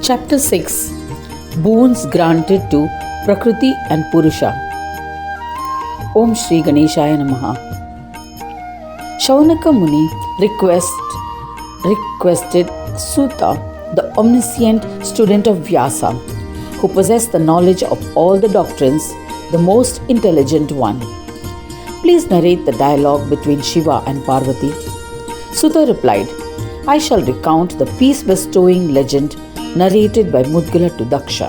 Chapter 6 Boons Granted to Prakriti and Purusha. Om Shri Ganeshaya Namaha. Shaunaka Muni requested Suta, the omniscient student of Vyasa, who possessed the knowledge of all the doctrines, the most intelligent one. Please narrate the dialogue between Shiva and Parvati. Suta replied, I shall recount the peace-bestowing legend narrated by Mudgala to Daksha.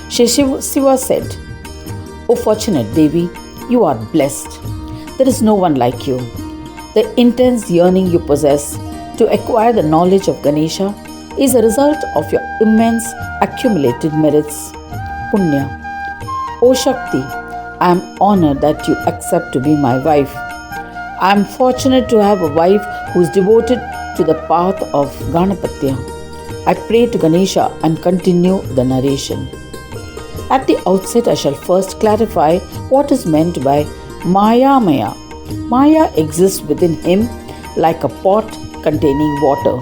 Shiva said, O fortunate Devi, you are blessed. There is no one like you. The intense yearning you possess to acquire the knowledge of Ganesha is a result of your immense accumulated merits. Punya. O Shakti, I am honored that you accept to be my wife. I am fortunate to have a wife who is devoted to the path of Ganapatya. I pray to Ganesha and continue the narration. At the outset, I shall first clarify what is meant by Maya. Maya exists within him like a pot containing water,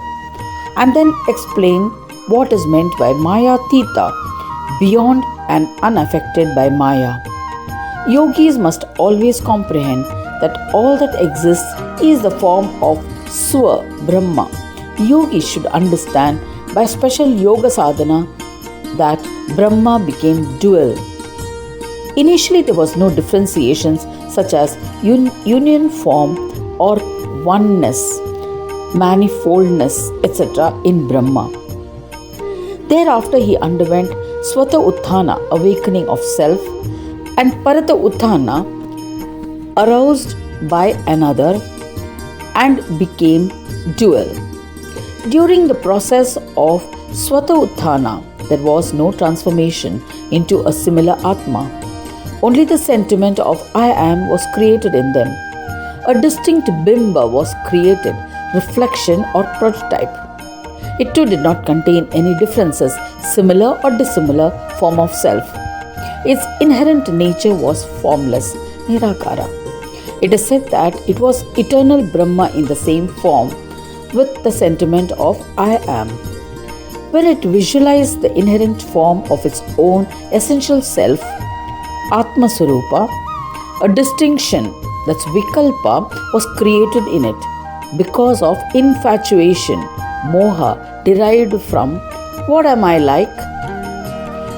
and then explain what is meant by Maya Tita, beyond and unaffected by Maya. Yogis must always comprehend that all that exists is the form of Swa Brahma. Yogis should understand by special yoga sadhana that Brahma became dual. Initially, there was no differentiations such as union form or oneness, manifoldness, etc. in Brahma. Thereafter, he underwent Swata Utthana, awakening of self, and Parata Utthana, aroused by another, and became dual. During the process of Swata Utthana, there was no transformation into a similar Atma. Only the sentiment of I am was created in them. A distinct bimba was created, reflection or prototype. It too did not contain any differences, similar or dissimilar form of self. Its inherent nature was formless, Nirakara. It is said that it was eternal Brahma in the same form with the sentiment of I am. When it visualized the inherent form of its own essential self, Atma Swarupa, a distinction, that's Vikalpa, was created in it because of infatuation, moha, derived from what am I like?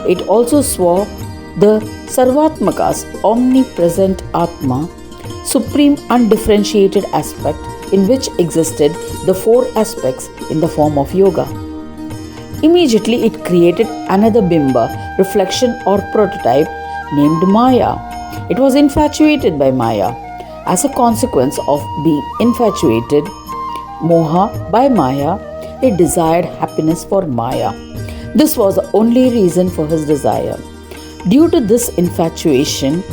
It also swore the Sarvatmaka's omnipresent Atma, supreme undifferentiated aspect in which existed the four aspects in the form of yoga. Immediately it created another bimba, reflection or prototype named Maya. It was infatuated by Maya. As a consequence of being infatuated, moha, by Maya, it desired happiness for Maya. This was the only reason for his desire. Due to this infatuation,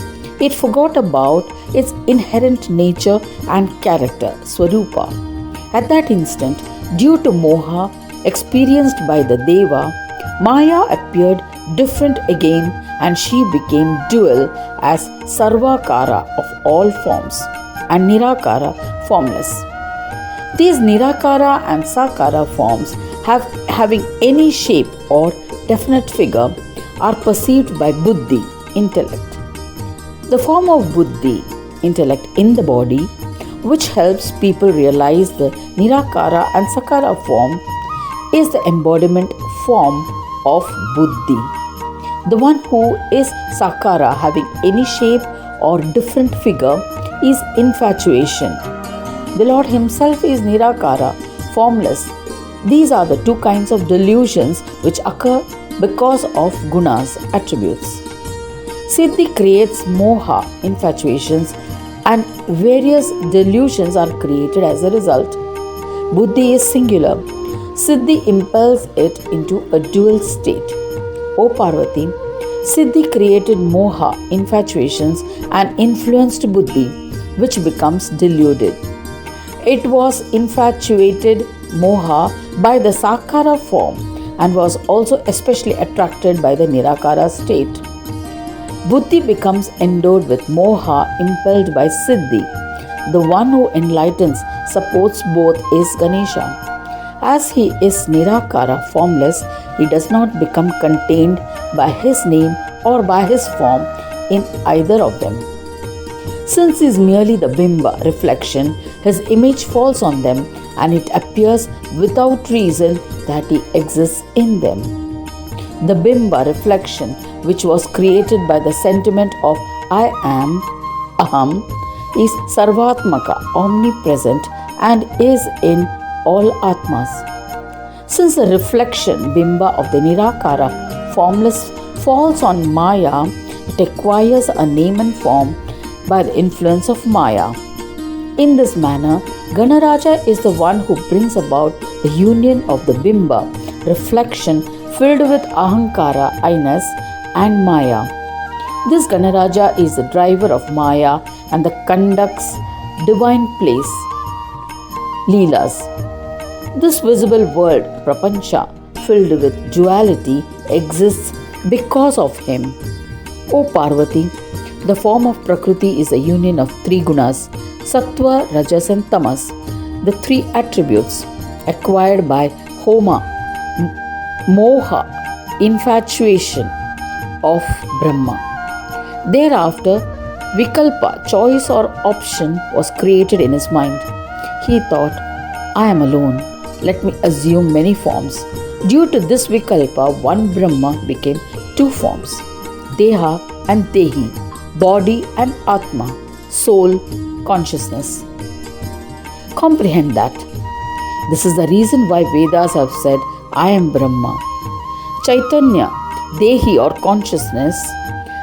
it forgot about its inherent nature and character, Swarupa. At that instant, due to moha experienced by the Deva, Maya appeared different again and she became dual as Sarvakara of all forms and Nirakara formless. These Nirakara and Sakara forms having any shape or definite figure are perceived by Buddhi, intellect. The form of Buddhi, intellect in the body, which helps people realize the Nirakara and Sakara form, is the embodiment form of Buddhi. The one who is Sakara, having any shape or different figure, is infatuation. The Lord Himself is Nirakara, formless. These are the two kinds of delusions which occur because of gunas, attributes. Siddhi creates moha, infatuations, and various delusions are created as a result. Buddhi is singular. Siddhi impels it into a dual state. O Parvati, Siddhi created moha, infatuations, and influenced Buddhi, which becomes deluded. It was infatuated moha by the Sakara form and was also especially attracted by the Nirakara state. Buddhi becomes endowed with moha impelled by Siddhi. The one who enlightens, supports both is Ganesha. As he is Nirakara, formless, he does not become contained by his name or by his form in either of them. Since he is merely the Bimba, reflection, his image falls on them and it appears without reason that he exists in them. The Bimba, reflection, which was created by the sentiment of I am, Aham, is Sarvatmaka, omnipresent, and is in all Atmas. Since the reflection, Bimba of the Nirakara, formless, falls on Maya, it acquires a name and form by the influence of Maya. In this manner, Ganaraja is the one who brings about the union of the Bimba, reflection filled with Ahankara, I-ness, and Maya. This Ganaraja is the driver of Maya and the conducts divine place, leelas. This visible world, Prapancha, filled with duality, exists because of him. O Parvati, the form of Prakriti is a union of three gunas, Sattva, Rajas and Tamas, the three attributes acquired by Homa, Moha, infatuation of Brahma. Thereafter, Vikalpa, choice or option, was created in his mind. He thought, I am alone, let me assume many forms. Due to this Vikalpa, one Brahma became two forms, Deha and Dehi, body and Atma, soul, consciousness. Comprehend that. This is the reason why Vedas have said, I am Brahma. Chaitanya, Dehi or consciousness,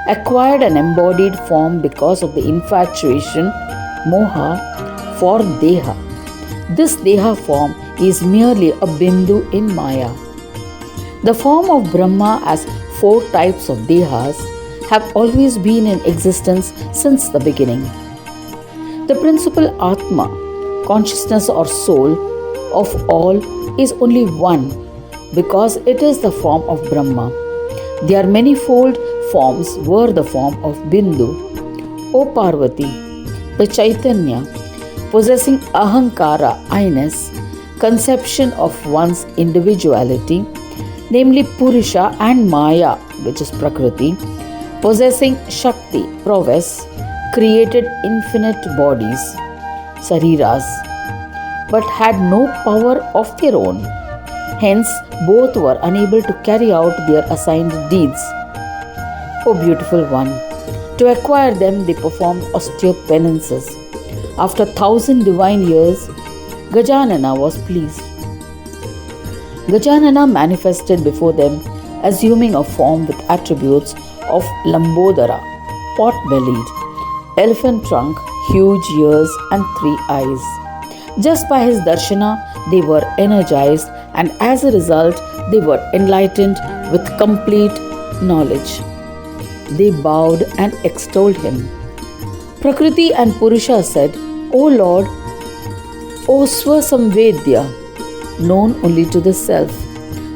acquired an embodied form because of the infatuation, Moha, for Deha. This Deha form is merely a Bindu in Maya. The form of Brahma as four types of Dehas have always been in existence since the beginning. The principal Atma, consciousness or soul of all, is only one because it is the form of Brahma. Their manifold forms were the form of Bindu. O Parvati, the Chaitanya, possessing Ahankara, I-ness, conception of one's individuality, namely Purusha, and Maya, which is Prakriti, possessing Shakti, prowess, created infinite bodies, Sariras, but had no power of their own. Hence, both were unable to carry out their assigned deeds. O beautiful one, to acquire them they performed austere penances. After 1,000 divine years, Gajanana was pleased. Gajanana manifested before them, assuming a form with attributes of Lambodara, pot-bellied, elephant trunk, huge ears and 3 eyes. Just by his darshana, they were energized, and as a result, they were enlightened with complete knowledge. They bowed and extolled him. Prakriti and Purusha said, O Lord, O Swasamvedya, known only to the self,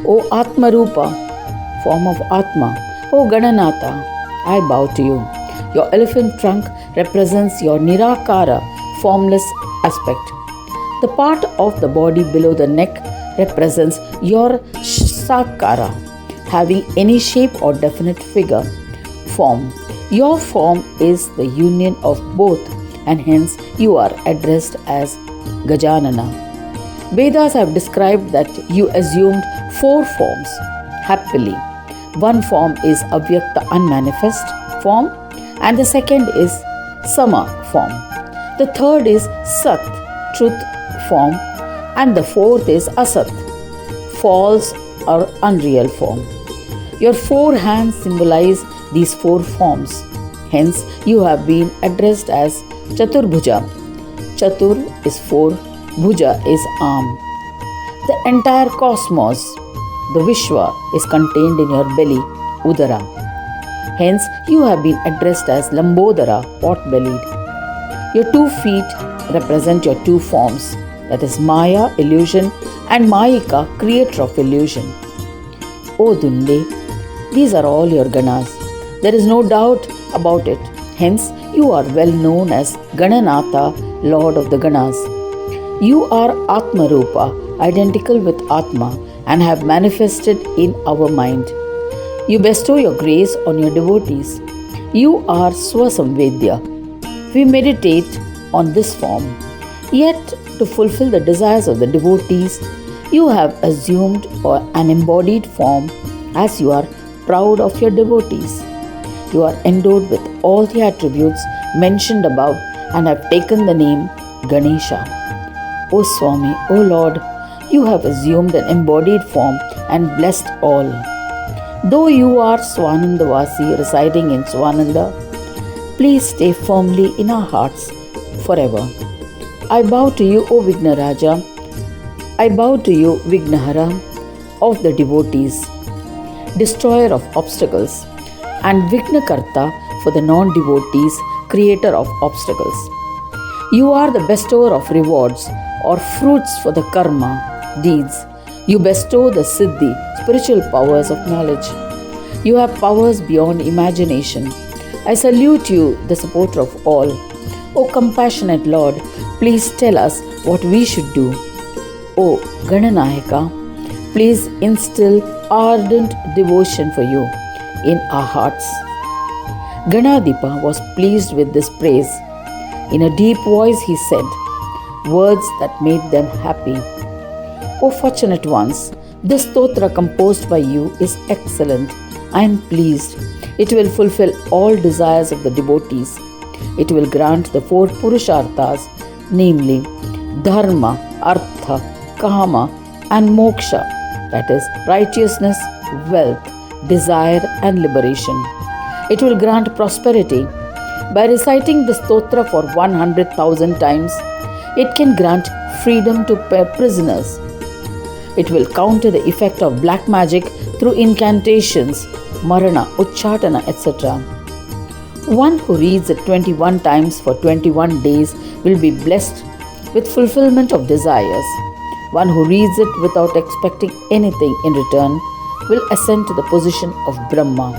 O Atmarupa, form of Atma, O Gananatha, I bow to you. Your elephant trunk represents your Nirakara, formless aspect. The part of the body below the neck represents your Sakara, having any shape or definite figure, form. Your form is the union of both, and hence you are addressed as Gajanana. Vedas have described that you assumed 4 forms happily. One form is Avyakta, unmanifest form, and the second is Sama form. The third is Sat, truth form, and the fourth is Asat, false or unreal form. Your 4 hands symbolize these 4 forms. Hence, you have been addressed as Chaturbhuja. Chatur is 4, Bhuja is arm. The entire cosmos, the Vishwa, is contained in your belly, Udara. Hence, you have been addressed as Lambodara, pot-bellied. Your 2 feet represent your 2 forms, that is Maya, illusion, and Mayika, creator of illusion. O Dunde, these are all your ganas. There is no doubt about it. Hence, you are well known as Gananatha, Lord of the Ganas. You are Atmarupa, identical with Atma and have manifested in our mind. You bestow your grace on your devotees. You are Swasamvedya. We meditate on this form. Yet, to fulfill the desires of the devotees, you have assumed an embodied form as you are proud of your devotees. You are endowed with all the attributes mentioned above and have taken the name Ganesha. O Swami, O Lord, you have assumed an embodied form and blessed all. Though you are Swanandavasi residing in Swananda, please stay firmly in our hearts forever. I bow to you, O Vignaraja. I bow to you, Vignahara of the devotees, destroyer of obstacles, and Vignakarta for the non-devotees, creator of obstacles. You are the bestower of rewards or fruits for the karma, deeds. You bestow the siddhi, spiritual powers of knowledge. You have powers beyond imagination. I salute you, the supporter of all. O compassionate Lord, please tell us what we should do. O Gananayaka, please instill ardent devotion for you in our hearts. Ganadipa was pleased with this praise. In a deep voice he said words that made them happy. O fortunate ones, this stotra composed by you is excellent. I am pleased. It will fulfill all desires of the devotees. It will grant the four Purusharthas, namely dharma, artha, kama and moksha, that is righteousness, wealth, desire and liberation. It will grant prosperity. By reciting the stotra for 100,000 times, it can grant freedom to prisoners. It will counter the effect of black magic through incantations, marana, uchchatana, etc. One who reads it 21 times for 21 days will be blessed with fulfillment of desires. One who reads it without expecting anything in return will ascend to the position of Brahma.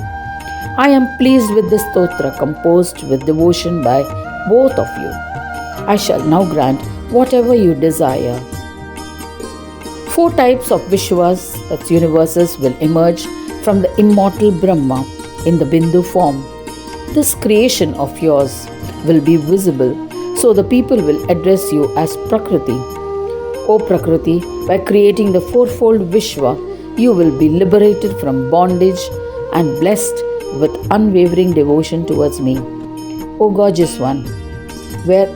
I am pleased with this stotra composed with devotion by both of you. I shall now grant whatever you desire. 4 types of Vishwas, that's universes, will emerge from the immortal Brahma in the Bindu form. This creation of yours will be visible, so the people will address you as Prakriti. O Prakriti, by creating the fourfold Vishwa, you will be liberated from bondage and blessed with unwavering devotion towards me. O gorgeous one, where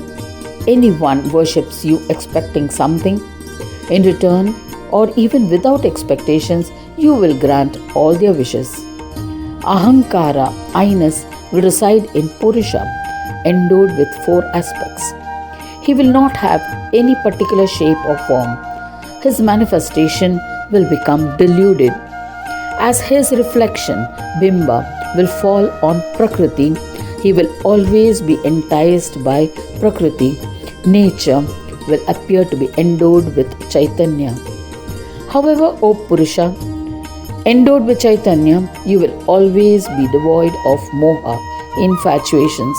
anyone worships you expecting something, in return or even without expectations, you will grant all their wishes. Ahankara, I-ness, will reside in Purusha, endowed with 4 aspects. He will not have any particular shape or form. His manifestation will become deluded. As his reflection, Bimba, will fall on Prakriti, he will always be enticed by Prakriti. Nature will appear to be endowed with Chaitanya. However, O Purusha, endowed with Chaitanya, you will always be devoid of moha, infatuations,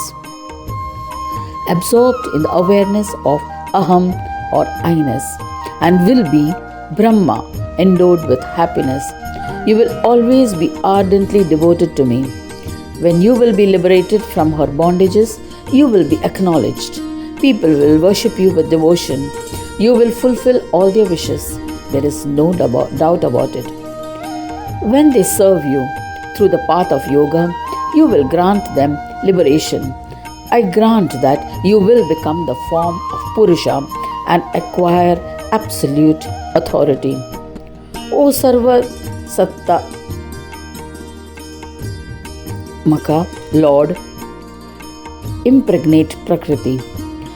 absorbed in the awareness of aham or I-ness, and will be Brahma, endowed with happiness. You will always be ardently devoted to me. When you will be liberated from her bondages, you will be acknowledged. People will worship you with devotion. You will fulfill all their wishes. There is no doubt about it. When they serve you through the path of yoga, you will grant them liberation. I grant that you will become the form of Purusha and acquire absolute authority. O Sarva Satta Maka, Lord, impregnate Prakriti.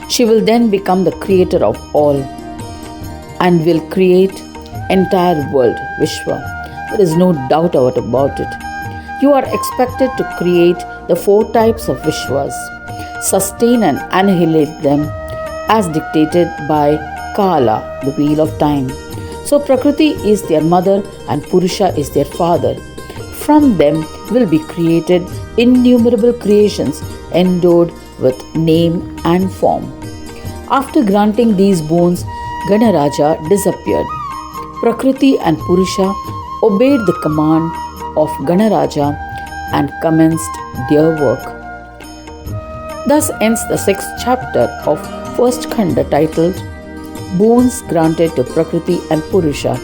She will then become the creator of all and will create entire world, Vishwa. There is no doubt about it. You are expected to create the 4 types of Vishwas, sustain and annihilate them as dictated by Kala, the wheel of time. So Prakriti is their mother and Purusha is their father. From them will be created innumerable creations endowed with name and form. After granting these boons, Ganaraja disappeared. Prakriti and Purusha obeyed the command of Ganaraja and commenced their work. Thus ends the 6th chapter of 1st Khanda titled Boons Granted to Prakriti and Purusha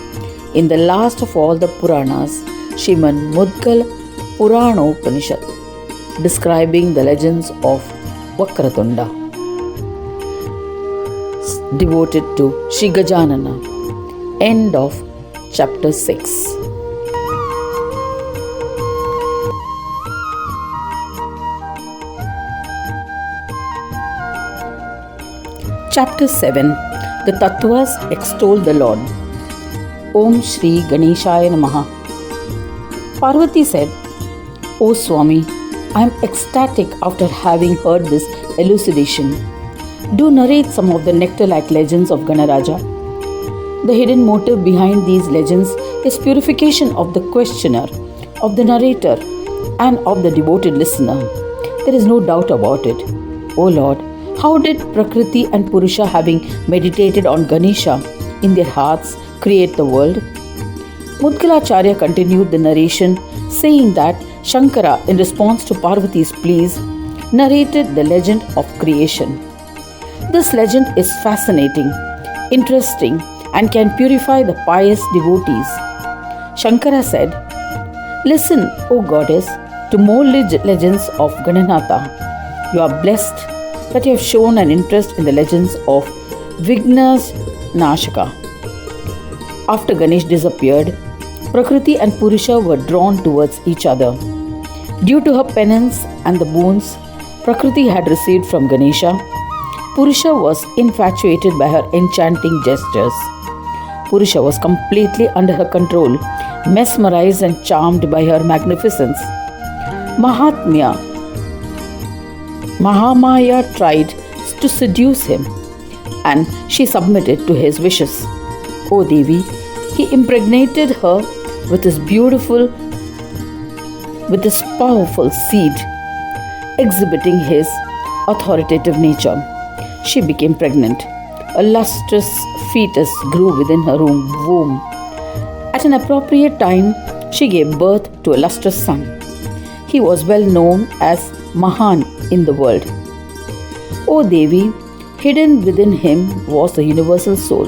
in the last of all the Puranas, Srimad Mudgal Puran, describing the legends of Vakratunda, devoted to Sri Gajanana. End of chapter 6. Chapter 7. The Tattvas extol the Lord. Om Shri Ganeshaya Namaha. Parvati said, O Swami, I am ecstatic after having heard this elucidation. Do narrate some of the nectar-like legends of Ganaraja. The hidden motive behind these legends is purification of the questioner, of the narrator, and of the devoted listener. There is no doubt about it. O Lord, how did Prakriti and Purusha, having meditated on Ganesha in their hearts, create the world? Mudgalacharya continued the narration, saying that Shankara, in response to Parvati's pleas, narrated the legend of creation. This legend is fascinating, interesting, and can purify the pious devotees. Shankara said, Listen, O goddess, to more legends of Gananatha. You are blessed that you have shown an interest in the legends of Vignas Nashaka. After Ganesh disappeared, Prakriti and Purusha were drawn towards each other. Due to her penance and the boons Prakriti had received from Ganesha, Purusha was infatuated by her enchanting gestures. Purusha was completely under her control, mesmerized and charmed by her magnificence. Mahamaya tried to seduce him, and she submitted to his wishes. O Devi, he impregnated her with his powerful seed, exhibiting his authoritative nature. She became pregnant. A lustrous fetus grew within her womb. At an appropriate time, she gave birth to a lustrous son. He was well known as Mahan in the world. O Devi, hidden within him was the universal soul,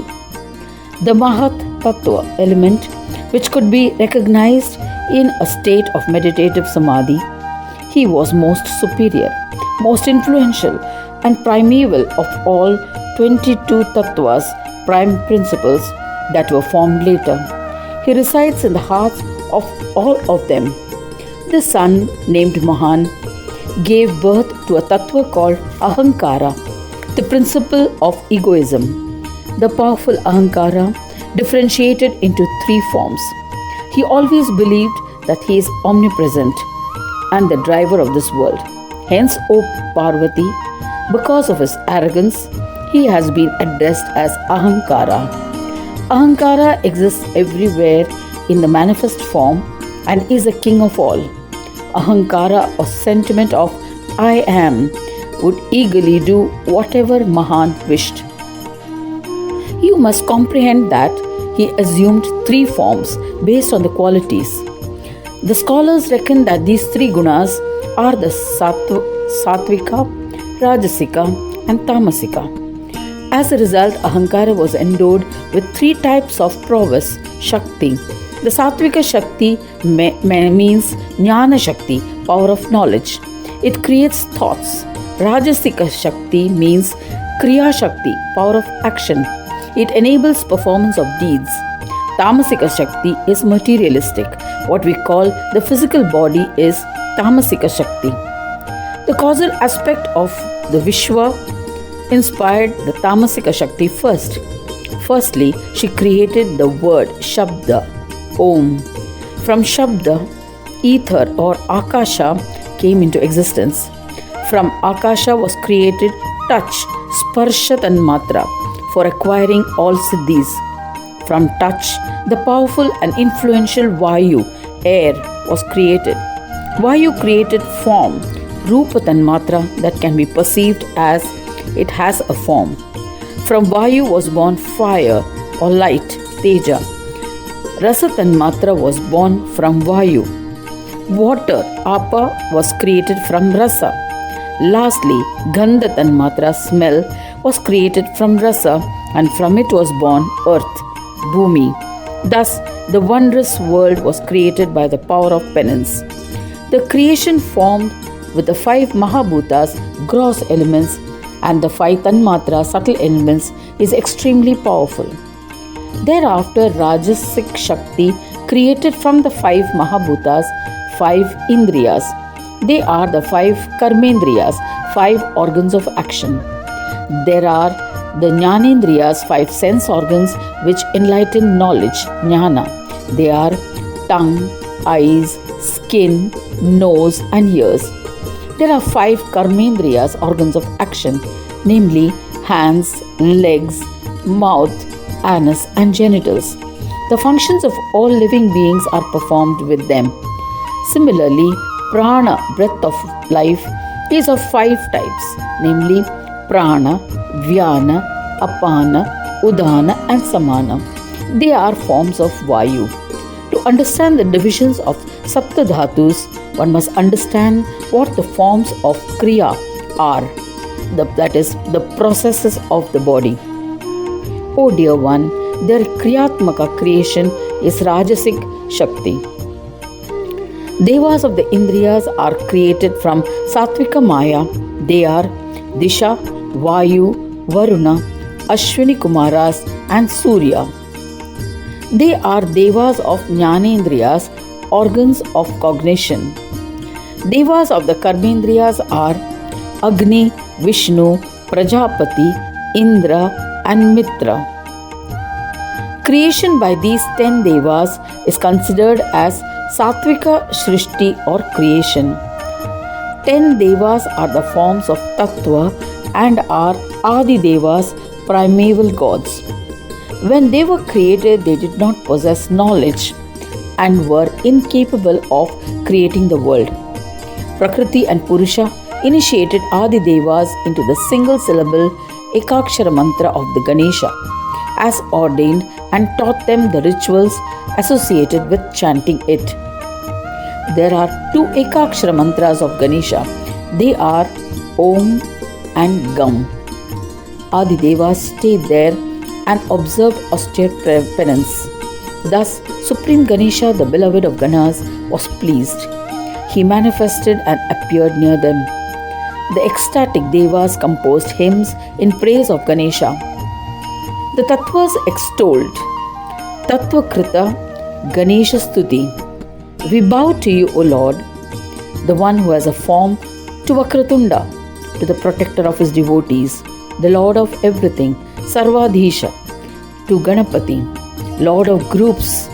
the Mahat Tattva element, which could be recognized in a state of meditative samadhi. He was most superior, most influential, and primeval of all 22 Tattvas, prime principles that were formed later. He resides in the hearts of all of them. The son, named Mahan, gave birth to a Tattva called Ahankara, the principle of egoism. The powerful Ahankara differentiated into 3 forms. He always believed that he is omnipresent and the driver of this world. Hence, O Parvati, because of his arrogance, he has been addressed as Ahankara. Ahankara exists everywhere in the manifest form and is the king of all. Ahankara, or sentiment of I am, would eagerly do whatever Mahan wished. You must comprehend that he assumed 3 forms based on the qualities. The scholars reckon that these 3 gunas are the Satvika, Rajasika, and Tamasika. As a result, Ahankara was endowed with 3 types of prowess, Shakti. The Satvika Shakti means Jnana Shakti, power of knowledge. It creates thoughts. Rajasika Shakti means Kriya Shakti, power of action. It enables performance of deeds. Tamasika Shakti is materialistic. What we call the physical body is Tamasika Shakti. The causal aspect of the Vishwa inspired the Tamasika Shakti first. Firstly, she created the word Shabda, Om. From Shabda, ether or Akasha came into existence. From Akasha was created touch, Sparsha Tanmatra, for acquiring all siddhis. From touch, the powerful and influential Vayu, air, was created. Vayu created form, Rupa Tanmatra, that can be perceived as it has a form. From Vayu was born fire or light, Teja. Rasa Tanmatra was born from Vayu. Water, Apa, was created from Rasa. Lastly, Gandha Tanmatra, smell, was created from Rasa, and from it was born earth, Bhumi. Thus, the wondrous world was created by the power of penance. The creation formed with the 5 Mahabhutas, gross elements, and the 5 Tanmatra, subtle elements, is extremely powerful. Thereafter, Rajasic Shakti created from the 5 Mahabhutas 5 Indriyas. They are the 5 Karmendriyas, 5 organs of action. There are the Jnanendriyas, 5 sense organs which enlighten knowledge, Jnana. They are tongue, eyes, skin, nose, and ears. There are 5 Karmendriyas, organs of action, namely hands, legs, mouth, anus, and genitals. The functions of all living beings are performed with them. Similarly, prana, breath of life, is of 5 types, namely prana, vyana, apana, udana, and samana. They are forms of Vayu. To understand the divisions of Saptadhatus, one must understand what the forms of Kriya are, that is, the processes of the body. O dear one, their Kriyatmaka creation is Rajasic Shakti. Devas of the Indriyas are created from Satvika Maya. They are Disha, Vayu, Varuna, Ashwini Kumaras, and Surya. They are Devas of Jnanendriyas, organs of cognition. Devas of the Karmendriyas are Agni, Vishnu, Prajapati, Indra, and Mitra. Creation by these 10 Devas is considered as Satvika Shrishti or creation. 10 Devas are the forms of Tattva and are Adi Devas, primeval gods. When they were created, they did not possess knowledge and were incapable of creating the world. Prakriti and Purusha initiated Adi Devas into the single syllable Ekakshara mantra of the Ganesha as ordained and taught them the rituals associated with chanting it. There are 2 Ekakshara mantras of Ganesha. They are Om and Gam. Adi Devas stayed there and observed austere penance. Thus, Supreme Ganesha, the beloved of Ganas, was pleased. He manifested and appeared near them. The ecstatic Devas composed hymns in praise of Ganesha. The Tattvas extolled Tattvakrita Ganesha Stuti. We bow to you, O Lord, the one who has a form, to Vakratunda, to the protector of his devotees, the Lord of everything, Sarvadhisha, to Ganapati, Lord of groups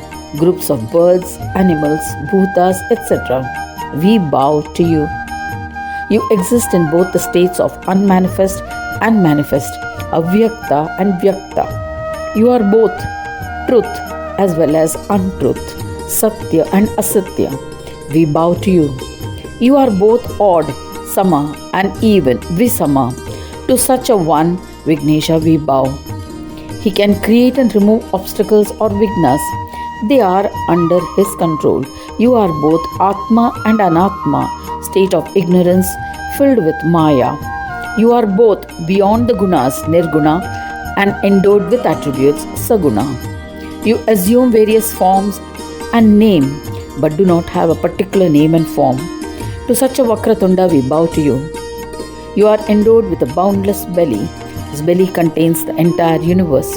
of birds, animals, bhutas, etc. We bow to you. You exist in both the states of unmanifest and manifest, avyakta and vyakta. You are both truth as well as untruth, satya and asatya. We bow to you. You are both odd, sama, and even, visama. To such a one, Vignesha, we bow. He can create and remove obstacles or vignas. They are under his control. You are both Atma and Anatma, state of ignorance filled with Maya. You are both beyond the gunas, Nirguna, and endowed with attributes, Saguna. You assume various forms and name, but do not have a particular name and form. To such a Vakratunda, we bow to you. You are endowed with a boundless belly. This belly contains the entire universe.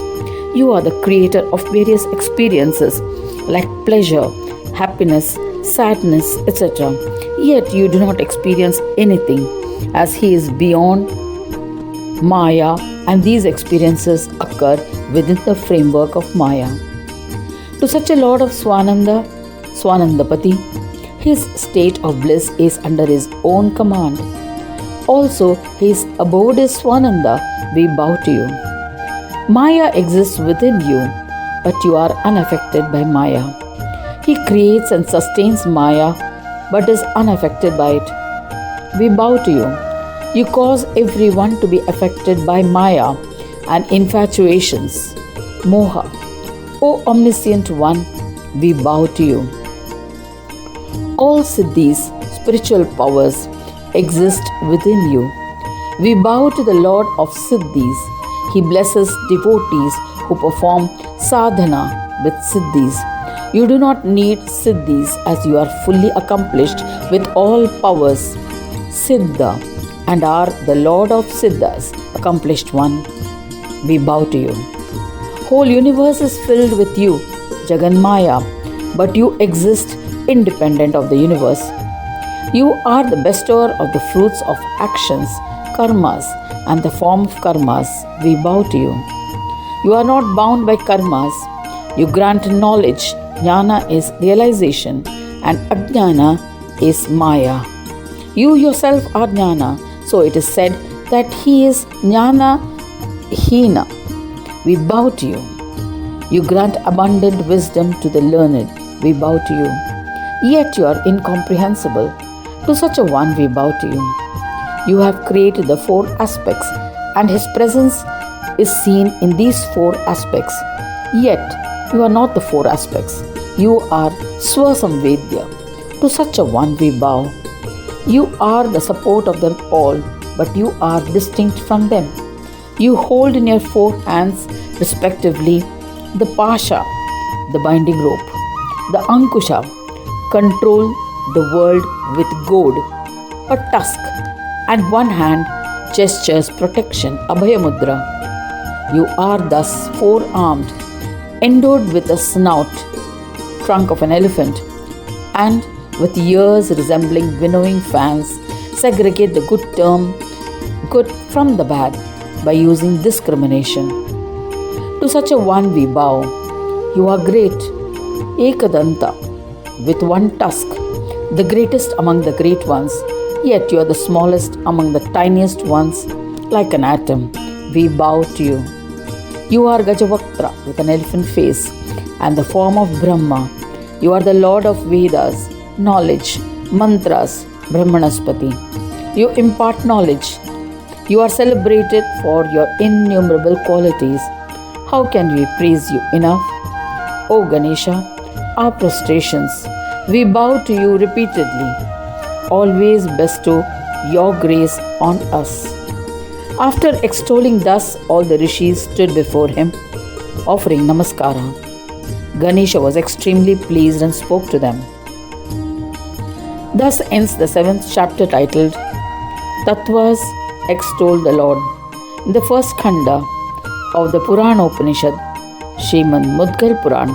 You are the creator of various experiences like pleasure, happiness, sadness, etc. Yet you do not experience anything, as he is beyond Maya, and these experiences occur within the framework of Maya. To such a Lord of Swananda, Swanandapati, his state of bliss is under his own command. Also, his abode is Swananda. We bow to you. Maya exists within you, but you are unaffected by Maya. He creates and sustains Maya, but is unaffected by it. We bow to you. You cause everyone to be affected by Maya and infatuations, Moha. O omniscient one, we bow to you. All Siddhis, spiritual powers, exist within you. We bow to the Lord of Siddhis. He blesses devotees who perform sadhana with Siddhis. You do not need Siddhis as you are fully accomplished with all powers, Siddha, and are the Lord of Siddhas, accomplished one. We bow to you. Whole universe is filled with you, Jaganmaya, but you exist independent of the universe. You are the bestower of the fruits of actions, karmas, and the form of karmas. We bow to you. You are not bound by karmas. You grant knowledge. Jnana is realization and ajnana is maya. You yourself are Jnana, so it is said that he is Jnana Hina. We bow to you. You grant abundant wisdom to the learned. We bow to you. Yet you are incomprehensible. To such a one we bow to you. You have created the four aspects, and his presence is seen in these four aspects. Yet you are not the four aspects. You are Swasamvedya. To such a one we bow. You are the support of them all, but you are distinct from them. You hold in your four hands, respectively, the Pasha, the binding rope, the Ankusha, control the world with goad, a tusk, and one hand gestures protection, Abhaya Mudra. You are thus four-armed, endowed with a snout, trunk of an elephant, and with ears resembling winnowing fans. Segregate the good from the bad by using discrimination. To such a one we bow. You are great, Ekadanta, with one tusk, the greatest among the great ones, yet you are the smallest among the tiniest ones, like an atom. We bow to you. You are Gajavaktra with an elephant face and the form of Brahma. You are the Lord of Vedas, knowledge, mantras, Brahmanaspati. You impart knowledge. You are celebrated for your innumerable qualities. How can we praise you enough? O Ganesha, our prostrations, we bow to you repeatedly. Always bestow your grace on us. After extolling thus, all the rishis stood before him, offering namaskara. Ganesha was extremely pleased and spoke to them. Thus ends the 7th chapter titled Tattvas Extol the Lord. In the first Khanda of the Purana Upanishad, Srimad Mudgal Puran,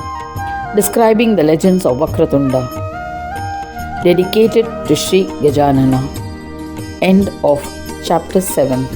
describing the legends of Vakratunda, dedicated to Sri Gajanana. End of chapter 7.